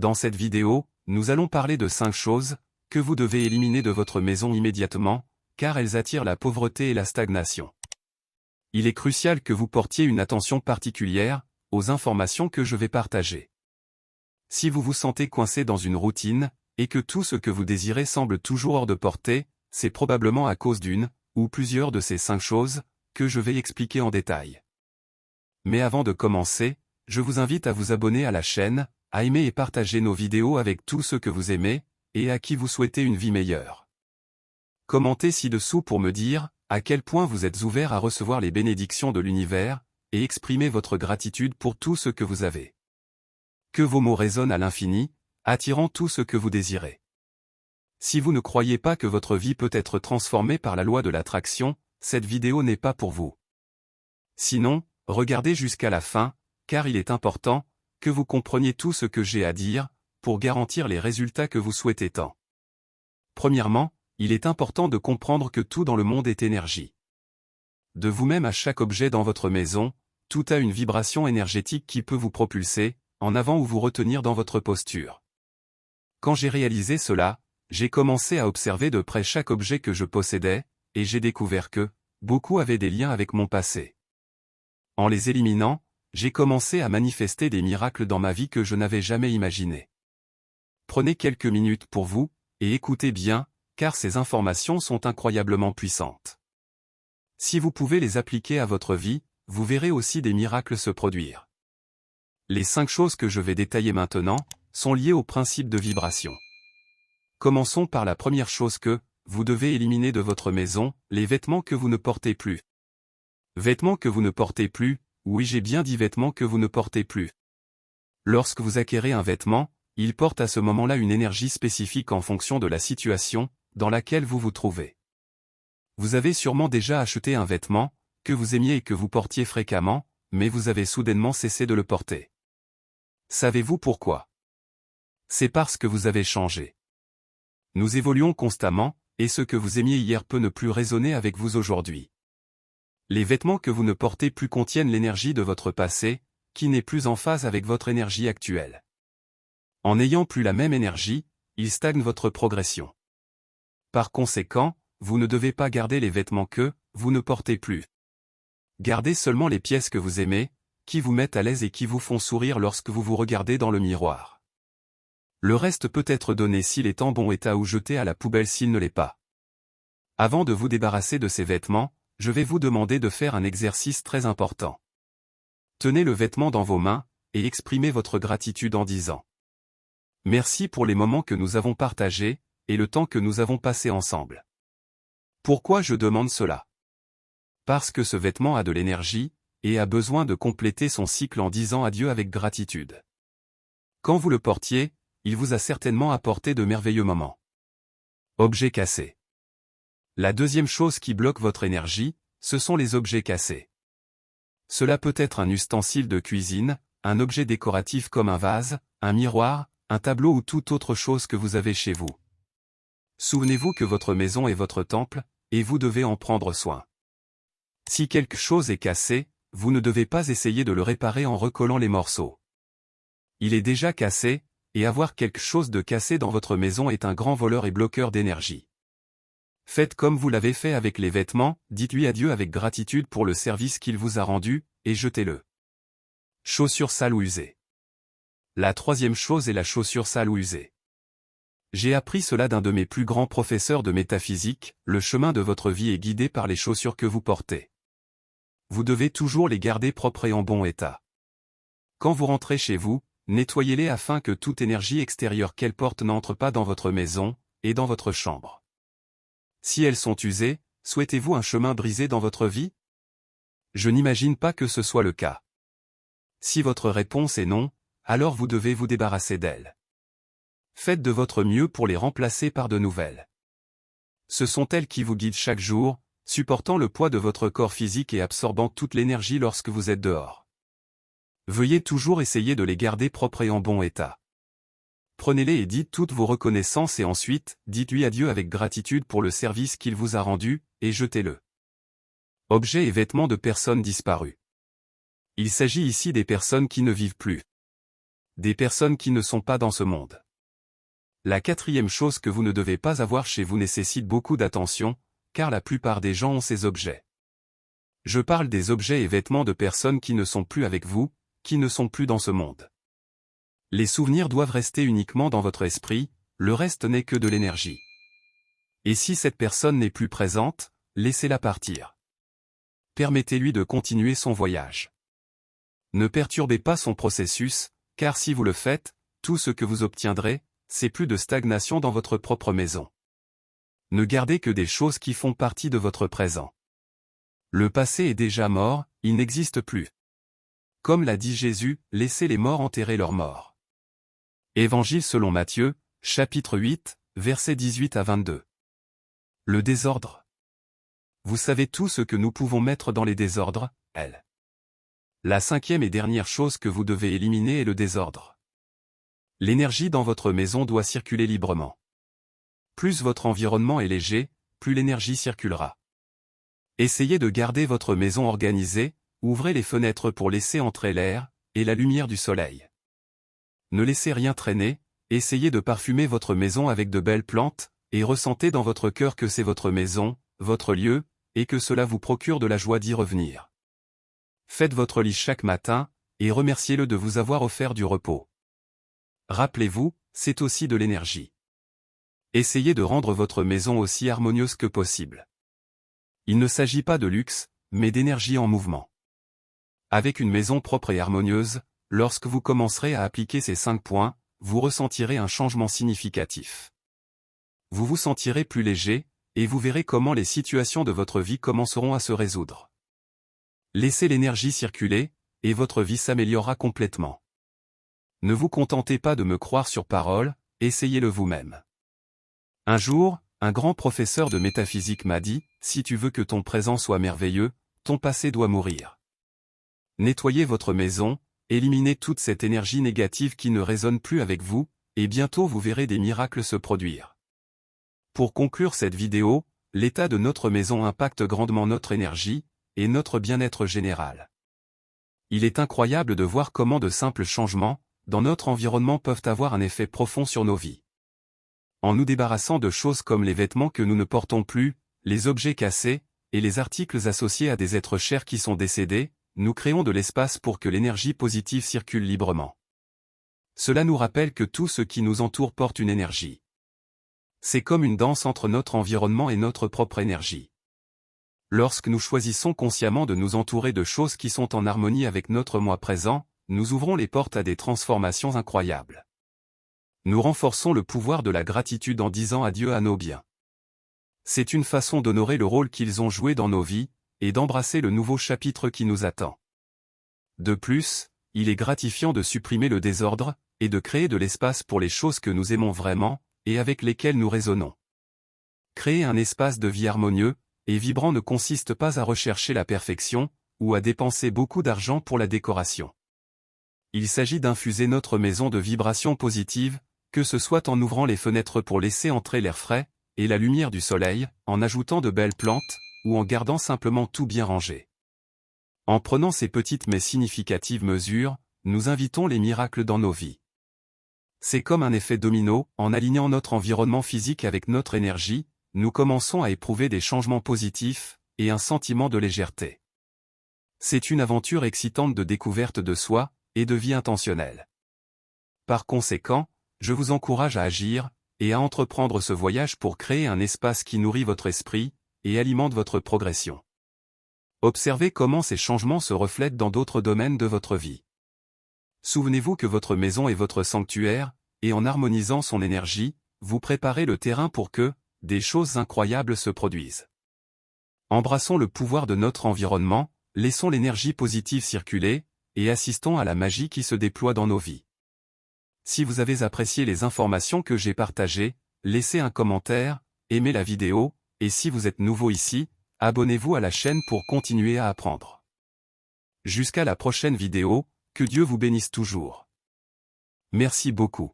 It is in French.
Dans cette vidéo, nous allons parler de 5 choses que vous devez éliminer de votre maison immédiatement, car elles attirent la pauvreté et la stagnation. Il est crucial que vous portiez une attention particulière aux informations que je vais partager. Si vous vous sentez coincé dans une routine, et que tout ce que vous désirez semble toujours hors de portée, c'est probablement à cause d'une ou plusieurs de ces 5 choses que je vais expliquer en détail. Mais avant de commencer, je vous invite à vous abonner à la chaîne, à aimer et partager nos vidéos avec tous ceux que vous aimez, et à qui vous souhaitez une vie meilleure. Commentez ci-dessous pour me dire à quel point vous êtes ouvert à recevoir les bénédictions de l'univers, et exprimez votre gratitude pour tout ce que vous avez. Que vos mots résonnent à l'infini, attirant tout ce que vous désirez. Si vous ne croyez pas que votre vie peut être transformée par la loi de l'attraction, cette vidéo n'est pas pour vous. Sinon, regardez jusqu'à la fin, car il est important que vous compreniez tout ce que j'ai à dire, pour garantir les résultats que vous souhaitez tant. Premièrement, il est important de comprendre que tout dans le monde est énergie. De vous-même à chaque objet dans votre maison, tout a une vibration énergétique qui peut vous propulser en avant ou vous retenir dans votre posture. Quand j'ai réalisé cela, j'ai commencé à observer de près chaque objet que je possédais, et j'ai découvert que beaucoup avaient des liens avec mon passé. En les éliminant, j'ai commencé à manifester des miracles dans ma vie que je n'avais jamais imaginés. Prenez quelques minutes pour vous, et écoutez bien, car ces informations sont incroyablement puissantes. Si vous pouvez les appliquer à votre vie, vous verrez aussi des miracles se produire. Les 5 choses que je vais détailler maintenant sont liées au principe de vibration. Commençons par la première chose que vous devez éliminer de votre maison, les vêtements que vous ne portez plus. Vêtements que vous ne portez plus, oui j'ai bien dit vêtements que vous ne portez plus. Lorsque vous acquérez un vêtement, il porte à ce moment-là une énergie spécifique en fonction de la situation dans laquelle vous vous trouvez. Vous avez sûrement déjà acheté un vêtement que vous aimiez et que vous portiez fréquemment, mais vous avez soudainement cessé de le porter. Savez-vous pourquoi? C'est parce que vous avez changé. Nous évoluons constamment, et ce que vous aimiez hier peut ne plus résonner avec vous aujourd'hui. Les vêtements que vous ne portez plus contiennent l'énergie de votre passé, qui n'est plus en phase avec votre énergie actuelle. En n'ayant plus la même énergie, ils stagnent votre progression. Par conséquent, vous ne devez pas garder les vêtements que vous ne portez plus. Gardez seulement les pièces que vous aimez, qui vous mettent à l'aise et qui vous font sourire lorsque vous vous regardez dans le miroir. Le reste peut être donné s'il est en bon état ou jeté à la poubelle s'il ne l'est pas. Avant de vous débarrasser de ces vêtements, je vais vous demander de faire un exercice très important. Tenez le vêtement dans vos mains, et exprimez votre gratitude en disant « Merci pour les moments que nous avons partagés, et le temps que nous avons passé ensemble. » Pourquoi je demande cela? Parce que ce vêtement a de l'énergie, et a besoin de compléter son cycle en disant adieu avec gratitude. Quand vous le portiez, il vous a certainement apporté de merveilleux moments. Objets cassés. La deuxième chose qui bloque votre énergie, ce sont les objets cassés. Cela peut être un ustensile de cuisine, un objet décoratif comme un vase, un miroir, un tableau ou toute autre chose que vous avez chez vous. Souvenez-vous que votre maison est votre temple, et vous devez en prendre soin. Si quelque chose est cassé, vous ne devez pas essayer de le réparer en recollant les morceaux. Il est déjà cassé, et avoir quelque chose de cassé dans votre maison est un grand voleur et bloqueur d'énergie. Faites comme vous l'avez fait avec les vêtements, dites-lui adieu avec gratitude pour le service qu'il vous a rendu, et jetez-le. Chaussures sales ou usées. La troisième chose est la chaussure sale ou usée. J'ai appris cela d'un de mes plus grands professeurs de métaphysique, le chemin de votre vie est guidé par les chaussures que vous portez. Vous devez toujours les garder propres et en bon état. Quand vous rentrez chez vous, nettoyez-les afin que toute énergie extérieure qu'elles portent n'entre pas dans votre maison, et dans votre chambre. Si elles sont usées, souhaitez-vous un chemin brisé dans votre vie? Je n'imagine pas que ce soit le cas. Si votre réponse est non, alors vous devez vous débarrasser d'elles. Faites de votre mieux pour les remplacer par de nouvelles. Ce sont elles qui vous guident chaque jour, supportant le poids de votre corps physique et absorbant toute l'énergie lorsque vous êtes dehors. Veuillez toujours essayer de les garder propres et en bon état. Prenez-les et dites toutes vos reconnaissances et ensuite, dites-lui adieu avec gratitude pour le service qu'il vous a rendu, et jetez-le. Objets et vêtements de personnes disparues. Il s'agit ici des personnes qui ne vivent plus. des personnes qui ne sont pas dans ce monde. La quatrième chose que vous ne devez pas avoir chez vous nécessite beaucoup d'attention, car la plupart des gens ont ces objets. Je parle des objets et vêtements de personnes qui ne sont plus avec vous, qui ne sont plus dans ce monde. Les souvenirs doivent rester uniquement dans votre esprit, le reste n'est que de l'énergie. Et si cette personne n'est plus présente, laissez-la partir. Permettez-lui de continuer son voyage. Ne perturbez pas son processus, car si vous le faites, tout ce que vous obtiendrez, c'est plus de stagnation dans votre propre maison. Ne gardez que des choses qui font partie de votre présent. Le passé est déjà mort, il n'existe plus. Comme l'a dit Jésus, laissez les morts enterrer leurs morts. Évangile selon Matthieu, chapitre 8, versets 18 à 22. Le désordre. Vous savez tout ce que nous pouvons mettre dans les désordres, elle. La cinquième et dernière chose que vous devez éliminer est le désordre. L'énergie dans votre maison doit circuler librement. Plus votre environnement est léger, plus l'énergie circulera. Essayez de garder votre maison organisée, ouvrez les fenêtres pour laisser entrer l'air et la lumière du soleil. Ne laissez rien traîner, essayez de parfumer votre maison avec de belles plantes, et ressentez dans votre cœur que c'est votre maison, votre lieu, et que cela vous procure de la joie d'y revenir. Faites votre lit chaque matin, et remerciez-le de vous avoir offert du repos. Rappelez-vous, c'est aussi de l'énergie. Essayez de rendre votre maison aussi harmonieuse que possible. Il ne s'agit pas de luxe, mais d'énergie en mouvement. Avec une maison propre et harmonieuse, lorsque vous commencerez à appliquer ces 5 points, vous ressentirez un changement significatif. Vous vous sentirez plus léger, et vous verrez comment les situations de votre vie commenceront à se résoudre. Laissez l'énergie circuler, et votre vie s'améliorera complètement. Ne vous contentez pas de me croire sur parole, essayez-le vous-même. Un jour, un grand professeur de métaphysique m'a dit, si tu veux que ton présent soit merveilleux, ton passé doit mourir. Nettoyez votre maison, éliminez toute cette énergie négative qui ne résonne plus avec vous, et bientôt vous verrez des miracles se produire. Pour conclure cette vidéo, l'état de notre maison impacte grandement notre énergie, et notre bien-être général. Il est incroyable de voir comment de simples changements, dans notre environnement peuvent avoir un effet profond sur nos vies. En nous débarrassant de choses comme les vêtements que nous ne portons plus, les objets cassés, et les articles associés à des êtres chers qui sont décédés, nous créons de l'espace pour que l'énergie positive circule librement. Cela nous rappelle que tout ce qui nous entoure porte une énergie. C'est comme une danse entre notre environnement et notre propre énergie. Lorsque nous choisissons consciemment de nous entourer de choses qui sont en harmonie avec notre moi présent, nous ouvrons les portes à des transformations incroyables. Nous renforçons le pouvoir de la gratitude en disant adieu à nos biens. C'est une façon d'honorer le rôle qu'ils ont joué dans nos vies, et d'embrasser le nouveau chapitre qui nous attend. De plus, il est gratifiant de supprimer le désordre, et de créer de l'espace pour les choses que nous aimons vraiment, et avec lesquelles nous résonnons. Créer un espace de vie harmonieux et vibrant ne consiste pas à rechercher la perfection, ou à dépenser beaucoup d'argent pour la décoration. Il s'agit d'infuser notre maison de vibrations positives, que ce soit en ouvrant les fenêtres pour laisser entrer l'air frais, et la lumière du soleil, en ajoutant de belles plantes, ou en gardant simplement tout bien rangé. En prenant ces petites mais significatives mesures, nous invitons les miracles dans nos vies. C'est comme un effet domino, en alignant notre environnement physique avec notre énergie, nous commençons à éprouver des changements positifs, et un sentiment de légèreté. C'est une aventure excitante de découverte de soi, et de vie intentionnelle. Par conséquent, je vous encourage à agir, et à entreprendre ce voyage pour créer un espace qui nourrit votre esprit, et alimente votre progression. Observez comment ces changements se reflètent dans d'autres domaines de votre vie. Souvenez-vous que votre maison est votre sanctuaire, et en harmonisant son énergie, vous préparez le terrain pour que des choses incroyables se produisent. Embrassons le pouvoir de notre environnement, laissons l'énergie positive circuler, et assistons à la magie qui se déploie dans nos vies. Si vous avez apprécié les informations que j'ai partagées, laissez un commentaire, aimez la vidéo, et si vous êtes nouveau ici, abonnez-vous à la chaîne pour continuer à apprendre. Jusqu'à la prochaine vidéo, que Dieu vous bénisse toujours. Merci beaucoup.